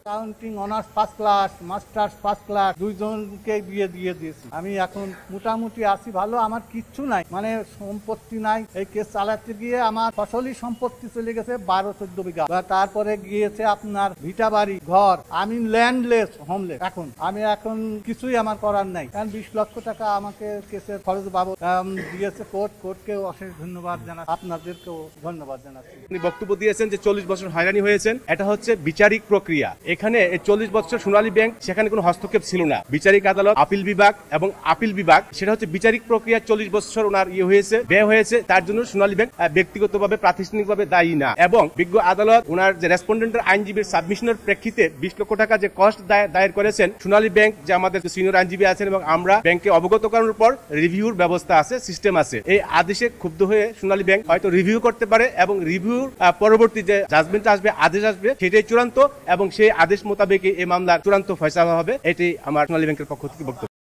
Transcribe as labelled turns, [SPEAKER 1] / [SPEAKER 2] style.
[SPEAKER 1] Counting honours first class, masters first class, দুইজনকে বিয়ে দিয়ে দিয়েছি। আমি এখন মোটামুটি আছি ভালো, আমার কিচ্ছু নাই, মানে সম্পত্তি নাই। এই কেস চালাতে গিয়ে আমার ফসলি সম্পত্তি চলে গেছে 12-14 বিঘা। তারপরে গিয়েছে আপনার ভিটা বাড়ি, ঘর। আমি ল্যান্ডলেস, হোমলেস। আমি এখন কিছুই আমার করার নাই, কারণ 20 লক্ষ টাকা আমাকে কেসের খরচ বাবদ দিয়েছে কোর্টকেও অশেষ ধন্যবাদ জানাচ্ছি, আপনাদেরকেও ধন্যবাদ জানাচ্ছি।
[SPEAKER 2] আপনি বক্তব্য দিয়েছেন যে 40 বছর হয়রানি হয়েছেন, এটা হচ্ছে বিচারিক প্রক্রিয়া। এখানে 40 বছর সোনালী ব্যাংক, সেখানে কোনো হস্তক্ষেপ ছিল না। বিচারিক আদালত, আপিল বিভাগ এবং আপিল বিভাগ, সেটা হচ্ছে বিচারিক প্রক্রিয়া। 40 বছর ওনার হয়েছে, ব্যয় হয়েছে, তার জন্য সোনালী ব্যাংক ব্যক্তিগতভাবে প্রাতিষ্ঠানিকভাবে দায়ী না। এবং বিজ্ঞ আদালত ওনার যে রেসপন্ডেন্টের আইনজীবীর সাবমিশনের প্রেক্ষিতে 20 লক্ষ টাকা যে কস্ট দায়ের করেছেন, সোনালী ব্যাংক যে আমাদের সিনিয়র আইনজীবী আছেন এবং আমরা ব্যাংকে অবগত করানোর পর রিভিউর ব্যবস্থা আছে, সিস্টেম আছে। এই আদেশে ক্ষুব্ধ হয়ে সোনালী ব্যাংক হয়তো রিভিউ করতে পারে এবং রিভিউর পরবর্তী যে জাজমেন্ট আসবে, আদেশ আসবে, সেটাই চূড়ান্ত এবং সেই আদেশ মোতাবেক এই মামলার চূড়ান্ত ফয়সালা হবে। এটি আমার সোনালী ব্যাংকের পক্ষ থেকে বক্তব্য।